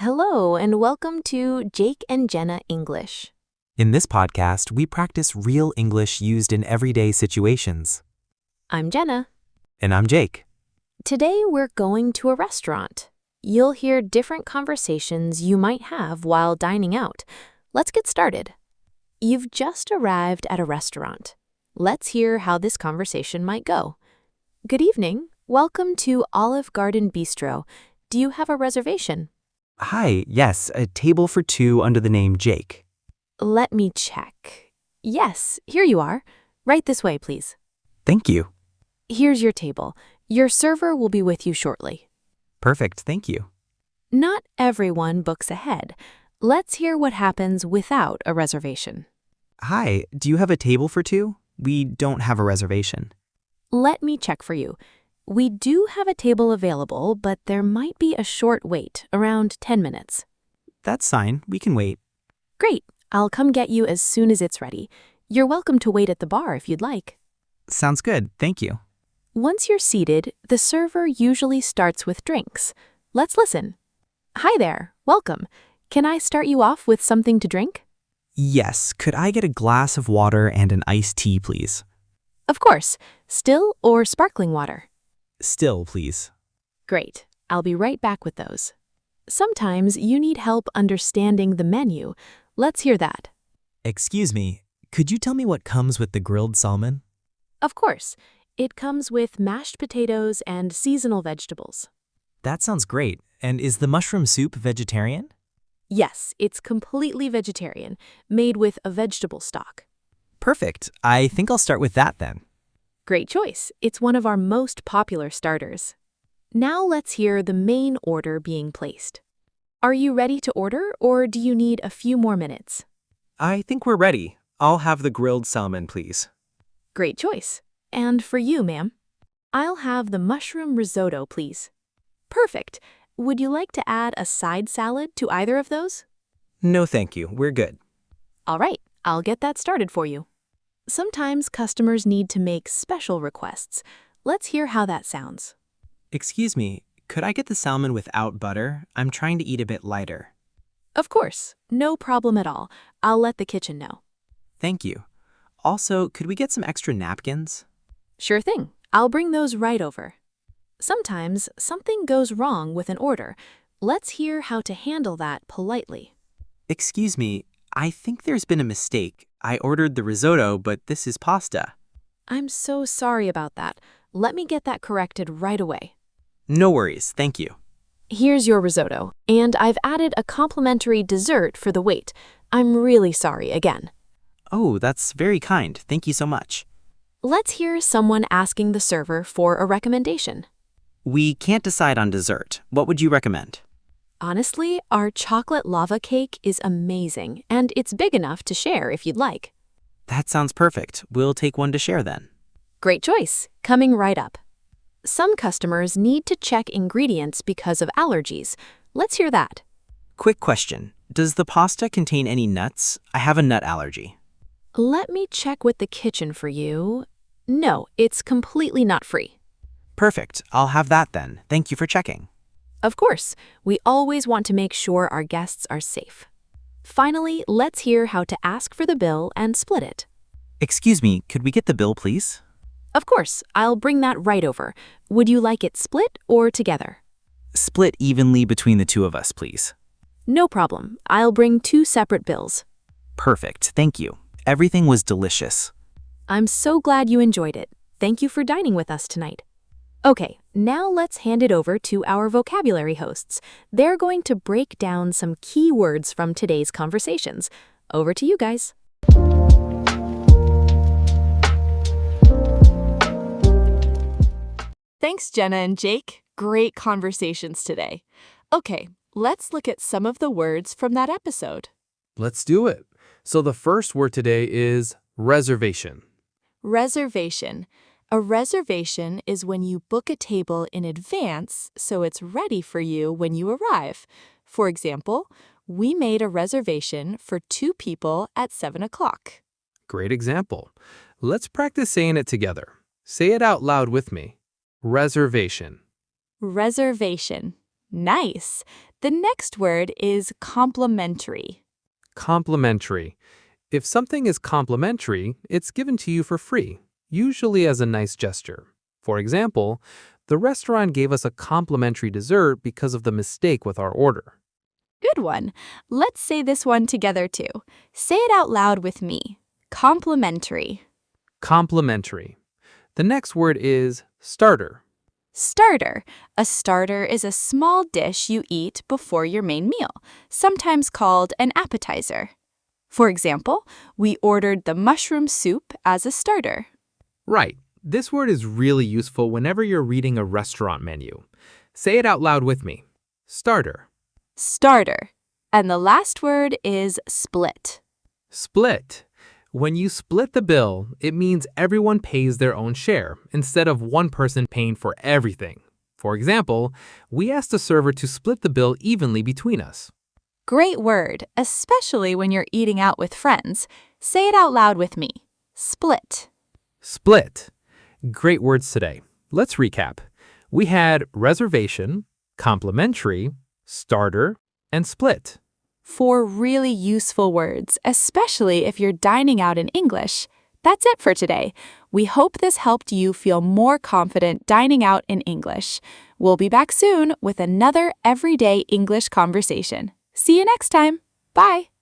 Hello, and welcome to Jake and Jenna English. In this podcast, we practice real English used in everyday situations. I'm Jenna. And I'm Jake. Today we're going to a restaurant. You'll hear different conversations you might have while dining out. Let's get started. You've just arrived at a restaurant. Let's hear how this conversation might go. Good evening. Welcome to Olive Garden Bistro. Do you have a reservation? Hi, yes, a table for two under the name Jake. Let me check. Yes, here you are. Right this way, please. Thank you. Here's your table. Your server will be with you shortly. Perfect, thank you. Not everyone books ahead. Let's hear what happens without a reservation. Hi, do you have a table for two? We don't have a reservation. Let me check for you. We do have a table available, but there might be a short wait, around 10 minutes. That's fine, we can wait. Great. I'll come get you as soon as it's ready. You're welcome to wait at the bar if you'd like. Sounds good, thank you. Once you're seated, the server usually starts with drinks. Let's listen. Hi there. Welcome. Can I start you off with something to drink? Yes, could I get a glass of water and an iced tea, please? Of course. Still or sparkling water? Still, please. Great. I'll be right back with those. Sometimes you need help understanding the menu. Let's hear that. Excuse me, could you tell me what comes with the grilled salmon? Of course. It comes with mashed potatoes and seasonal vegetables. That sounds great. And is the mushroom soup vegetarian? Yes, it's completely vegetarian, made with a vegetable stock. Perfect. I think I'll start with that then. Great choice. It's one of our most popular starters. Now let's hear the main order being placed. Are you ready to order, or do you need a few more minutes? I think we're ready. I'll have the grilled salmon, please. Great choice. And for you, ma'am? I'll have the mushroom risotto, please. Perfect. Would you like to add a side salad to either of those? No, thank you. We're good. All right, I'll get that started for you. Sometimes customers need to make special requests. Let's hear how that sounds. Excuse me, could I get the salmon without butter? I'm trying to eat a bit lighter. Of course, no problem at all. I'll let the kitchen know. Thank you. Also, could we get some extra napkins? Sure thing. I'll bring those right over. Sometimes something goes wrong with an order. Let's hear how to handle that politely. Excuse me, I think there's been a mistake. I ordered the risotto, but this is pasta. I'm so sorry about that. Let me get that corrected right away. No worries, thank you. Here's your risotto, and I've added a complimentary dessert for the wait. I'm really sorry again. Oh, that's very kind. Thank you so much. Let's hear someone asking the server for a recommendation. We can't decide on dessert. What would you recommend? Honestly, our chocolate lava cake is amazing, and it's big enough to share if you'd like. That sounds perfect. We'll take one to share then. Great choice. Coming right up. Some customers need to check ingredients because of allergies. Let's hear that. Quick question. Does the pasta contain any nuts? I have a nut allergy. Let me check with the kitchen for you. No, it's completely nut-free. Perfect. I'll have that then. Thank you for checking. Of course, we always want to make sure our guests are safe. Finally, let's hear how to ask for the bill and split it. Excuse me, could we get the bill, please? Of course, I'll bring that right over. Would you like it split or together? Split evenly between the two of us, please. No problem. I'll bring 2 separate bills. Perfect. Thank you. Everything was delicious. I'm so glad you enjoyed it. Thank you for dining with us tonight. Okay, now let's hand it over to our vocabulary hosts. They're going to break down some key words from today's conversations. Over to you guys. Thanks, Jenna and Jake. Great conversations today. Okay, let's look at some of the words from that episode. Let's do it. So the first word today is reservation. Reservation. A reservation is when you book a table in advance so it's ready for you when you arrive. For example, we made a reservation for 2 people at 7 o'clock. Great example. Let's practice saying it together. Say it out loud with me. Reservation. Reservation. Nice. The next word is complimentary. Complimentary. If something is complimentary, it's given to you for free, usually as a nice gesture. For example, the restaurant gave us a complimentary dessert because of the mistake with our order. Good one. Let's say this one together too. Say it out loud with me. Complimentary. Complimentary. The next word is starter. Starter. A starter is a small dish you eat before your main meal, sometimes called an appetizer. For example, we ordered the mushroom soup as a starter. Right. This word is really useful whenever you're reading a restaurant menu. Say it out loud with me. Starter. Starter. And the last word is split. Split. When you split the bill, it means everyone pays their own share instead of one person paying for everything. For example, we asked the server to split the bill evenly between us. Great word, especially when you're eating out with friends. Say it out loud with me. Split. Split. Great words today. Let's recap. We had reservation, complimentary, starter, and split. 4 really useful words, especially if you're dining out in English. That's it for today. We hope this helped you feel more confident dining out in English. We'll be back soon with another everyday English conversation. See you next time. Bye.